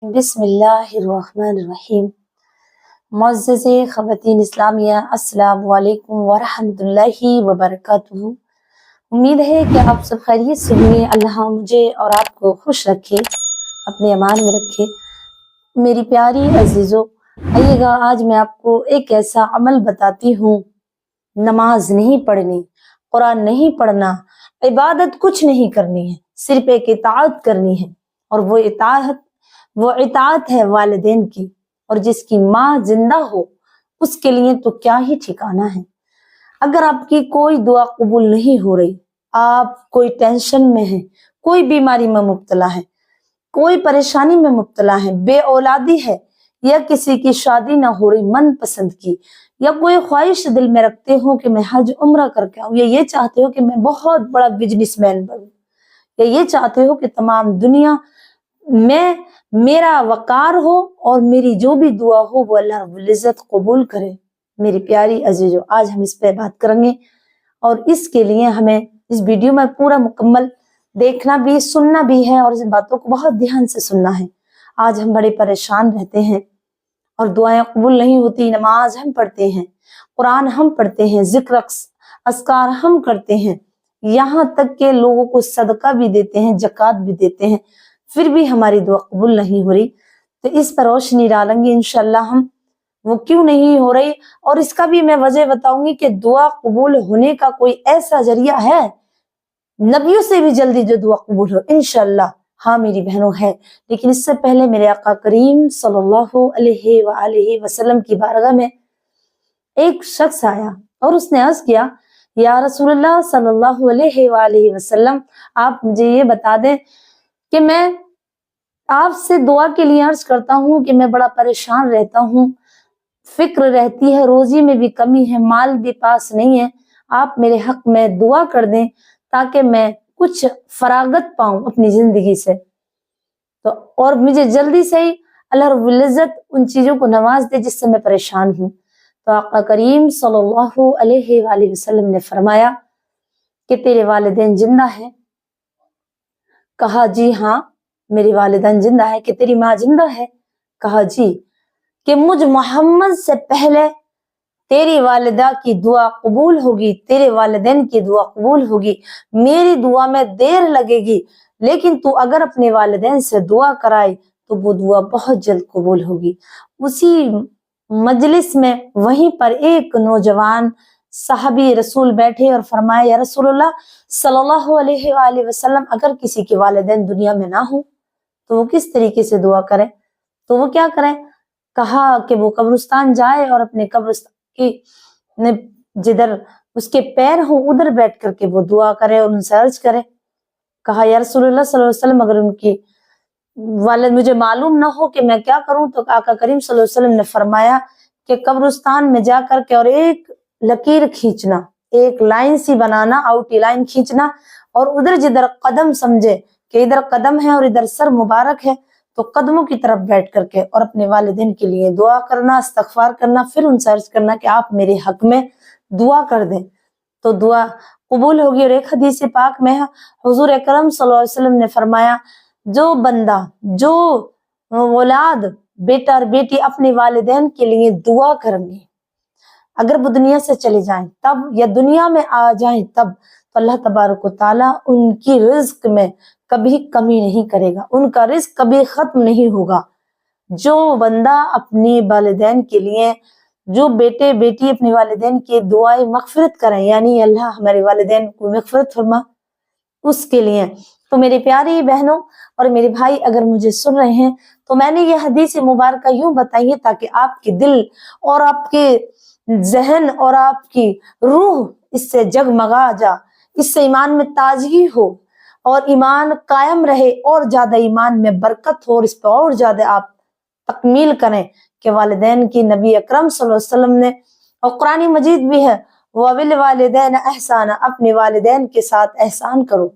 بسم اللہ الرحمن الرحیم۔ معزز خواتین اسلامیہ، السلام علیکم ورحمۃ اللہ وبرکاتہ۔ امید ہے کہ آپ سب خیریت سے ہوئے۔ اللہ مجھے اور آپ کو خوش رکھے، اپنے امان میں رکھے۔ میری پیاری عزیزو، آئیے گا آج میں آپ کو ایک ایسا عمل بتاتی ہوں۔ نماز نہیں پڑھنی، قرآن نہیں پڑھنا، عبادت کچھ نہیں کرنی ہے، صرف ایک اطاعت کرنی ہے، اور وہ اطاعت ہے والدین کی، اور جس کی ماں زندہ ہو اس کے لیے تو کیا ہی ٹھکانہ ہے۔ اگر آپ کی کوئی دعا قبول نہیں ہو رہی، آپ کوئی ٹینشن میں ہیں، کوئی بیماری میں مبتلا ہے، کوئی پریشانی میں مبتلا ہے، بے اولادی ہے، یا کسی کی شادی نہ ہو رہی من پسند کی، یا کوئی خواہش دل میں رکھتے ہو کہ میں حج عمرہ کر کے آؤں، یا یہ چاہتے ہو کہ میں بہت بڑا بزنس مین بنوں، یا یہ چاہتے ہو کہ تمام دنیا میں میرا وقار ہو اور میری جو بھی دعا ہو وہ اللہ رب العزت قبول کرے۔ میری پیاری عزیزو، آج ہم اس پہ بات کریں گے، اور اس کے لیے ہمیں اس ویڈیو میں پورا مکمل دیکھنا بھی سننا بھی ہے، اور ان باتوں کو بہت دھیان سے سننا ہے۔ آج ہم بڑے پریشان رہتے ہیں اور دعائیں قبول نہیں ہوتی۔ نماز ہم پڑھتے ہیں، قرآن ہم پڑھتے ہیں، ذکر اذکار ہم کرتے ہیں، یہاں تک کہ لوگوں کو صدقہ بھی دیتے ہیں، زکوٰۃ بھی دیتے ہیں، پھر بھی ہماری دعا قبول نہیں ہو رہی۔ تو اس پر روشنی ڈالیں گے انشاءاللہ ہم، وہ کیوں نہیں ہو رہی، اور اس کا بھی میں وجہ بتاؤں گی کہ دعا قبول ہونے کا کوئی ایسا ذریعہ ہے نبیوں سے بھی جلدی جو دعا قبول ہو انشاءاللہ۔ ہاں میری بہنوں ہے، لیکن اس سے پہلے میرے آقا کریم صلی اللہ علیہ وآلہ وسلم کی بارگاہ میں ایک شخص آیا اور اس نے عرض کیا، یا رسول اللہ صلی اللہ علیہ وآلہ وسلم، آپ مجھے یہ بتا دیں کہ میں آپ سے دعا کے لیے عرض کرتا ہوں کہ میں بڑا پریشان رہتا ہوں، فکر رہتی ہے، روزی میں بھی کمی ہے، مال بھی پاس نہیں ہے، آپ میرے حق میں دعا کر دیں تاکہ میں کچھ فراغت پاؤں اپنی زندگی سے، تو اور مجھے جلدی سے ہی اللہ رب العزت ان چیزوں کو نواز دے جس سے میں پریشان ہوں۔ تو آقا کریم صلی اللہ علیہ وآلہ وسلم نے فرمایا کہ تیرے والدین زندہ ہیں؟ کہا جی ہاں میری والدین زندہ ہے۔ کہ تیری ماں زندہ ہے؟ کہا جی۔ کہ مجھ محمد سے پہلے تیری والدہ کی دعا قبول ہوگی، تیرے والدین کی دعا قبول ہوگی، میری دعا میں دیر لگے گی، لیکن تو اگر اپنے والدین سے دعا کرائے تو وہ دعا بہت جلد قبول ہوگی۔ اسی مجلس میں وہیں پر ایک نوجوان صحابی رسول بیٹھے اور فرمایا، یا رسول اللہ صلی اللہ علیہ وآلہ وسلم، اگر کسی کے والدین دنیا میں نہ ہوں تو وہ کس طریقے سے دعا کرے، تو وہ کیا کرے؟ کہا کہ وہ قبرستان جائے اور اپنے قبرستان کی جدھر اس کے پیر ہوں ادھر بیٹھ کر کے وہ دعا کرے اور ان سے عرض کرے۔ کہا یا رسول اللہ صلی اللہ علیہ وسلم، اگر ان کی والد مجھے معلوم نہ ہو کہ میں کیا کروں، تو آقا کریم صلی اللہ علیہ وسلم نے فرمایا کہ قبرستان میں جا کر کے اور ایک لکیر کھینچنا، ایک لائن سی بنانا، آؤٹی لائن کھینچنا، اور ادھر جدھر قدم سمجھے کہ ادھر قدم ہے اور ادھر سر مبارک ہے، تو قدموں کی طرف بیٹھ کر کے اور اپنے والدین کے لیے دعا کرنا، استغفار کرنا، پھر ان سے عرض کرنا کہ آپ میرے حق میں دعا کر دیں، تو دعا قبول ہوگی۔ اور ایک حدیث پاک میں حضور اکرم صلی اللہ علیہ وسلم نے فرمایا، جو بندہ، جو اولاد، بیٹا اور بیٹی اپنے والدین کے لیے دعا کریں گے، اگر وہ دنیا سے چلے جائیں تب یا دنیا میں آ جائیں تب، تو اللہ تبارک و تعالیٰ ان کی رزق میں کبھی کمی نہیں کرے گا، ان کا رزق کبھی ختم نہیں ہوگا۔ جو بندہ اپنے والدین کے لیے، جو بیٹے بیٹی اپنے والدین کی دعائیں مغفرت کریں، یعنی اللہ ہمارے والدین کو مغفرت فرما، اس کے لیے، تو میرے پیاری بہنوں اور میرے بھائی اگر مجھے سن رہے ہیں، تو میں نے یہ حدیث مبارکہ یوں بتائی ہے تاکہ آپ کے دل اور آپ کے ذہن اور آپ کی روح اس سے جگمگا جا، اس سے ایمان میں تازگی ہو اور ایمان قائم رہے، اور زیادہ ایمان میں برکت ہو، اور اس پہ اور زیادہ آپ تکمیل کریں کہ والدین کی نبی اکرم صلی اللہ علیہ وسلم نے، اور قرآن مجید بھی ہے، وَبِالْوَالِدَيْنِ احسانا، اپنے والدین کے ساتھ احسان کرو۔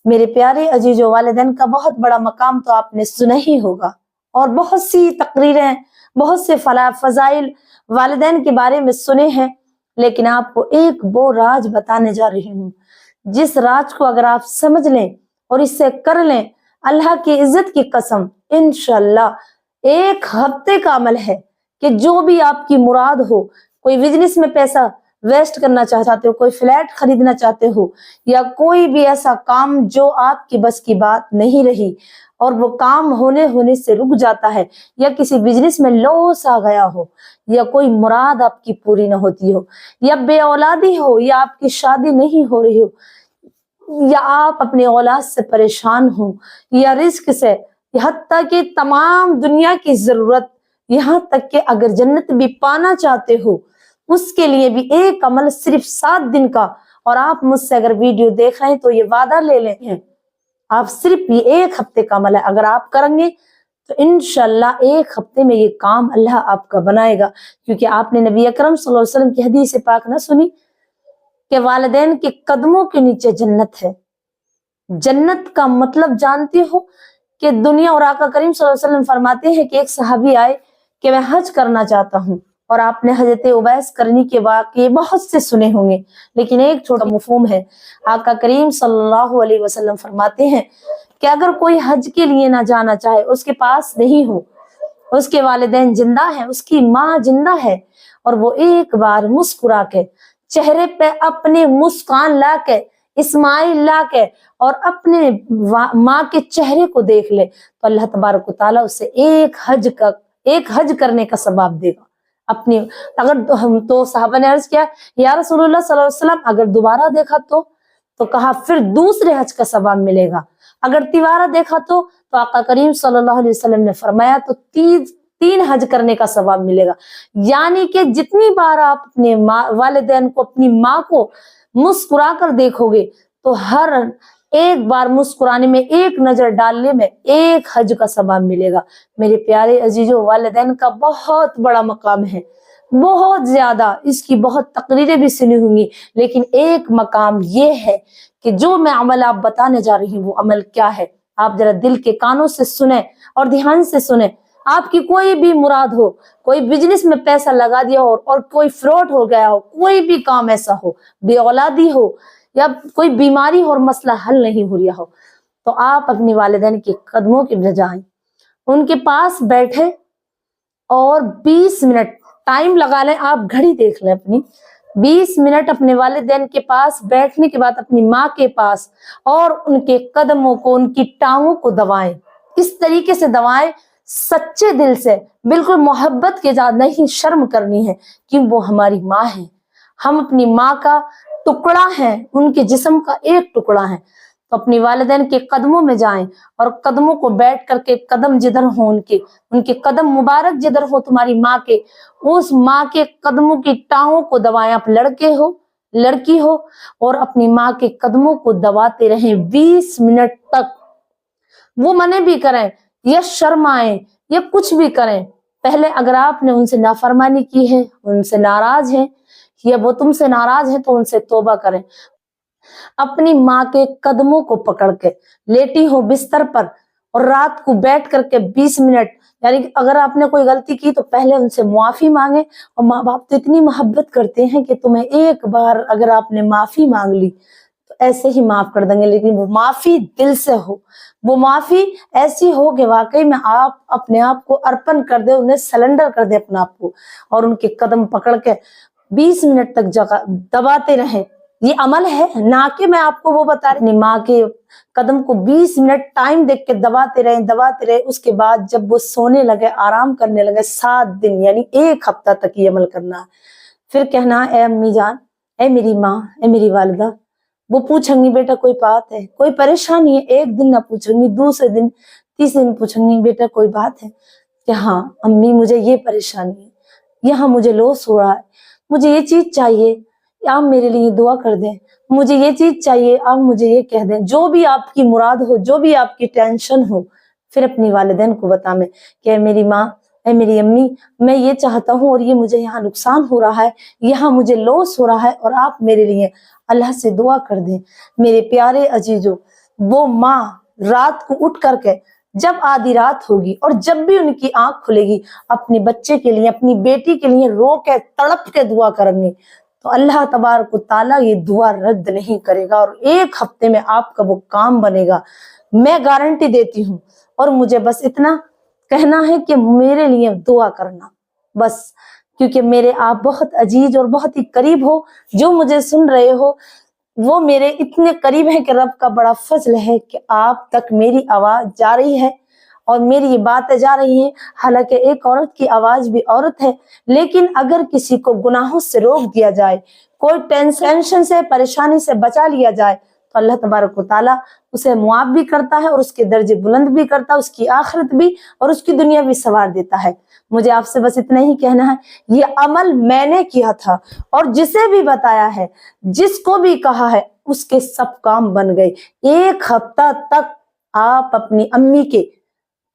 میرے پیارے عزیزو، والدین کا بہت بڑا مقام تو آپ نے سنا ہی ہوگا، اور بہت سی تقریریں، بہت سے فضائل والدین کے بارے میں سنے ہیں، لیکن آپ کو ایک وہ راز بتانے جا رہی ہوں، جس راز کو اگر آپ سمجھ لیں اور اس سے کر لیں، اللہ کی عزت کی قسم انشاءاللہ 1 ہفتے کا عمل ہے کہ جو بھی آپ کی مراد ہو، کوئی بزنس میں پیسہ ویسٹ کرنا چاہتے ہو، کوئی فلیٹ خریدنا چاہتے ہو، یا کوئی بھی ایسا کام جو آپ کی بس کی بات نہیں رہی اور وہ کام ہونے سے رک جاتا ہے، یا کسی بزنس میں لاس آ گیا ہو، یا کوئی مراد آپ کی پوری نہ ہوتی ہو، یا بے اولادی ہو، یا آپ کی شادی نہیں ہو رہی ہو، یا آپ اپنی اولاد سے پریشان ہو، یا رزق سے، حتیٰ کہ تمام دنیا کی ضرورت، یہاں تک کہ اگر جنت بھی پانا چاہتے ہو، اس کے لیے بھی ایک عمل صرف 7 دن کا، اور آپ مجھ سے اگر ویڈیو دیکھ رہے ہیں تو یہ وعدہ لے لیں ہیں، آپ صرف یہ 1 ہفتے کا عمل ہے، اگر آپ کریں گے تو انشاءاللہ 1 ہفتے میں یہ کام اللہ آپ کا بنائے گا۔ کیونکہ آپ نے نبی اکرم صلی اللہ علیہ وسلم کی حدیث پاک نہ سنی کہ والدین کے قدموں کے نیچے جنت ہے؟ جنت کا مطلب جانتے ہو کہ دنیا، اور آقا کریم صلی اللہ علیہ وسلم فرماتے ہیں کہ ایک صحابی آئے کہ میں حج کرنا چاہتا ہوں، اور آپ نے حضرت اویس کرنی کے واقعے بہت سے سنے ہوں گے، لیکن ایک چھوٹا مفہوم ہے۔ آقا کریم صلی اللہ علیہ وسلم فرماتے ہیں کہ اگر کوئی حج کے لیے نہ جانا چاہے، اس کے پاس نہیں ہو، اس کے والدین زندہ ہیں، اس کی ماں زندہ ہے، اور وہ ایک بار مسکرا کے چہرے پہ اپنے مسکان لا کے، اسمائل لا کے، اور اپنے ماں کے چہرے کو دیکھ لے، تو اللہ تبارک و تعالیٰ اسے ایک حج کرنے کا ثواب دے گا۔ اپنی اگر تو صحابہ نے عرض کیا یا رسول اللہ صلی اللہ علیہ وسلم اگر دوبارہ دیکھا تو کہا پھر دوسرے حج کا ثواب ملے گا، اگر تیوارہ دیکھا تو آقا کریم صلی اللہ علیہ وسلم نے فرمایا تو 3 حج کرنے کا ثواب ملے گا۔ یعنی کہ جتنی بار آپ اپنے والدین کو، اپنی ماں کو مسکرا کر دیکھو گے تو ہر ایک بار مسکرانے میں، ایک نظر ڈالنے میں 1 حج کا ثواب ملے گا۔ میرے پیارے عزیزوں، والدین کا بہت بڑا مقام ہے، بہت زیادہ، اس کی بہت تقریریں بھی سنی ہوں گی، لیکن ایک مقام یہ ہے کہ جو میں عمل آپ بتانے جا رہی ہوں وہ عمل کیا ہے، آپ ذرا دل کے کانوں سے سنیں اور دھیان سے سنیں۔ آپ کی کوئی بھی مراد ہو، کوئی بزنس میں پیسہ لگا دیا ہو اور کوئی فراڈ ہو گیا ہو، کوئی بھی کام ایسا ہو، بے اولادی ہو، یا کوئی بیماری ہو اور مسئلہ حل نہیں ہو رہا ہو، تو آپ اپنی والدین کے قدموں کے بجائے ان کے پاس بیٹھے اور 20 منٹ ٹائم لگا لیں، آپ گھڑی دیکھ لیں اپنی، 20 منٹ اپنے والدین کے پاس بیٹھنے کے بعد اپنی ماں کے پاس، اور ان کے قدموں کو، ان کی ٹانگوں کو دبائیں۔ اس طریقے سے دبائیں، سچے دل سے، بالکل محبت کے ساتھ، نہیں شرم کرنی ہے کہ وہ ہماری ماں ہے، ہم اپنی ماں کا ٹکڑا ہیں، ان کے جسم کا ایک ٹکڑا ہے۔ تو اپنی والدین کے قدموں میں جائیں اور قدموں کو بیٹھ کر کے، قدم جدھر ہوں ان کے قدم مبارک جدھر ہو تمہاری ماں کے، اس ماں کے قدموں کی ٹانگوں کو دبائیں۔ آپ لڑکے ہو، لڑکی ہو، اور اپنی ماں کے قدموں کو دباتے رہیں 20 منٹ تک۔ وہ منع بھی کریں یا شرمائیں یا کچھ بھی کریں، پہلے اگر آپ نے ان سے نافرمانی کی ہے، ان سے ناراض ہیں، یا وہ تم سے ناراض ہیں، تو ان سے توبہ کریں۔ اپنی ماں کے قدموں کو پکڑ کے لیٹی ہو بستر پر، اور رات کو بیٹھ کر کے 20 منٹ، یعنی کہ اگر آپ نے کوئی غلطی کی تو پہلے ان سے معافی مانگیں، اور ماں باپ تو اتنی محبت کرتے ہیں کہ تمہیں ایک بار اگر آپ نے معافی مانگ لی تو ایسے ہی معاف کر دیں گے، لیکن وہ معافی دل سے ہو، وہ معافی ایسی ہو کہ واقعی میں آپ اپنے آپ کو ارپن کر دے، انہیں سلنڈر کر دے اپنا آپ کو، اور ان کے قدم پکڑ کے 20 منٹ تک دباتے رہیں۔ یہ عمل ہے، نہ کہ میں آپ کو وہ بتا رہی، اپنی ماں کے قدم کو 20 منٹ ٹائم دیکھ کے دباتے رہے۔ اس کے بعد جب وہ سونے لگے، آرام کرنے لگے، 7 دن یعنی 1 ہفتہ تک یہ عمل کرنا ہے۔ پھر کہنا، اے امی جان، اے میری ماں، اے میری والدہ، وہ پوچھیں گی بیٹا کوئی بات ہے، کوئی پریشانی ہے، 1 دن نہ پوچھیں گی، دوسرے دن، تیسرے دن پوچھیں گی بیٹا کوئی بات ہے کہ ہاں امی مجھے یہ پریشانی ہے، یہاں مجھے لوس ہو رہا ہے، مجھے یہ چیز چاہیے، آپ میرے لیے دعا کر دیں، مجھے یہ چیز چاہیے، آپ مجھے یہ کہہ دیں، جو بھی آپ کی مراد ہو، جو بھی آپ کی ٹینشن ہو۔ پھر اپنی والدین کو بتائیں کہ اے میری ماں، اے میری امی، میں یہ چاہتا ہوں اور یہ مجھے یہاں نقصان ہو رہا ہے، یہاں مجھے لوس ہو رہا ہے، اور آپ میرے لیے اللہ سے دعا کر دیں۔ میرے پیارے عزیزوں، وہ ماں رات کو اٹھ کر کے، جب آدھی رات ہوگی اور جب بھی ان کی آنکھ کھلے گی، اپنے بچے کے لیے، اپنی بیٹی کے لیے رو کے، تڑپ کے دعا کریں گے، تو اللہ تبارک و تعالیٰ یہ دعا رد نہیں کرے گا، اور 1 ہفتے میں آپ کا وہ کام بنے گا۔ میں گارنٹی دیتی ہوں، اور مجھے بس اتنا کہنا ہے کہ میرے لیے دعا کرنا بس، کیونکہ میرے آپ بہت عزیز اور بہت ہی قریب ہو، جو مجھے سن رہے ہو وہ میرے اتنے قریب ہیں کہ رب کا بڑا فضل ہے کہ آپ تک میری آواز جا رہی ہے اور میری یہ باتیں جا رہی ہیں۔ حالانکہ ایک عورت کی آواز بھی عورت ہے، لیکن اگر کسی کو گناہوں سے روک دیا جائے، کوئی ٹینشن سے پریشانی سے بچا لیا جائے، تو اللہ تبارک و تعالیٰ اسے معاف بھی کرتا ہے اور اس کے درجے بلند بھی کرتا ہے، اس کی آخرت بھی اور اس کی دنیا بھی سنوار دیتا ہے۔ مجھے آپ سے بس اتنا ہی کہنا ہے، یہ عمل میں نے کیا تھا اور جسے بھی بتایا ہے، جس کو بھی کہا ہے، اس کے سب کام بن گئے۔ ایک ہفتہ تک آپ اپنی امی کے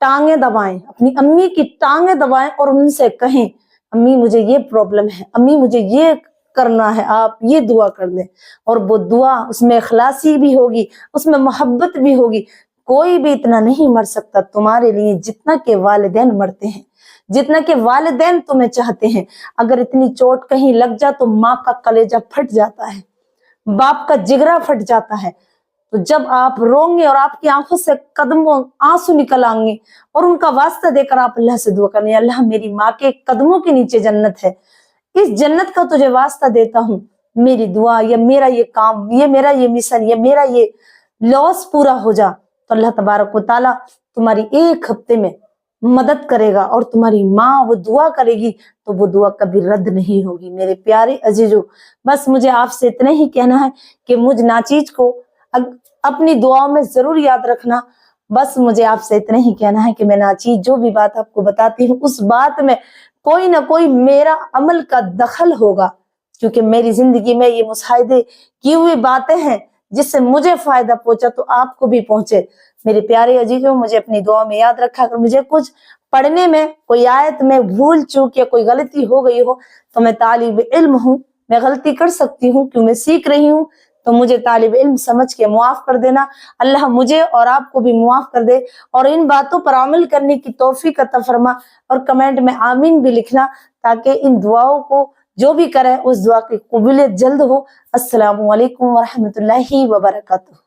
ٹانگیں دبائیں، اپنی امی کی ٹانگیں دبائیں اور ان سے کہیں امی مجھے یہ پرابلم ہے، امی مجھے یہ کرنا ہے، آپ یہ دعا کر دیں، اور وہ دعا اس میں اخلاصی بھی ہوگی، اس میں محبت بھی ہوگی۔ کوئی بھی اتنا نہیں مر سکتا تمہارے لیے جتنا کہ والدین مرتے ہیں، جتنا کہ والدین تمہیں چاہتے ہیں۔ اگر اتنی چوٹ کہیں لگ جا تو ماں کا کلیجہ پھٹ جاتا ہے، باپ کا جگرا پھٹ جاتا ہے۔ تو جب آپ روں گے اور آپ کی آنکھوں سے قدموں آنسو نکل آئیں گے اور ان کا واسطہ دے کر آپ اللہ سے دعا کریں، اللہ میری ماں کے قدموں کے نیچے جنت ہے، اس جنت کا تجھے واسطہ دیتا ہوں، میری دعا یا میرا یہ کام، یہ میرا یہ مشن، یہ میرا یہ لاس پورا ہو جا، تو اللہ تبارک و تعالیٰ تمہاری ایک ہفتے میں مدد کرے گا، اور تمہاری ماں وہ دعا کرے گی تو وہ دعا کبھی رد نہیں ہوگی۔ میرے پیارے عزیزو، بس مجھے آپ سے اتنا ہی کہنا ہے کہ مجھ ناچیز کو اپنی دعاؤں میں ضرور یاد رکھنا۔ بس مجھے آپ سے اتنا ہی کہنا ہے کہ میں ناچیز جو بھی بات آپ کو بتاتی ہوں، اس بات میں کوئی نہ کوئی میرا عمل کا دخل ہوگا، کیونکہ میری زندگی میں یہ مشاہدے کی ہوئی باتیں ہیں، جس سے مجھے فائدہ پہنچا تو آپ کو بھی پہنچے۔ میرے پیارے عزیزوں، مجھے اپنی دعا میں یاد رکھا، اگر مجھے کچھ پڑھنے میں کوئی آیت میں بھول چوک یا کوئی غلطی ہو گئی ہو تو میں طالب علم ہوں، میں غلطی کر سکتی ہوں، کیوں میں سیکھ رہی ہوں، تو مجھے طالب علم سمجھ کے معاف کر دینا۔ اللہ مجھے اور آپ کو بھی معاف کر دے، اور ان باتوں پر عمل کرنے کی توفیق عطا فرما، اور کمنٹ میں آمین بھی لکھنا، تاکہ ان دعاؤں کو جو بھی کرے اس دعا کی قبولیت جلد ہو۔ السلام علیکم ورحمۃ اللہ وبرکاتہ۔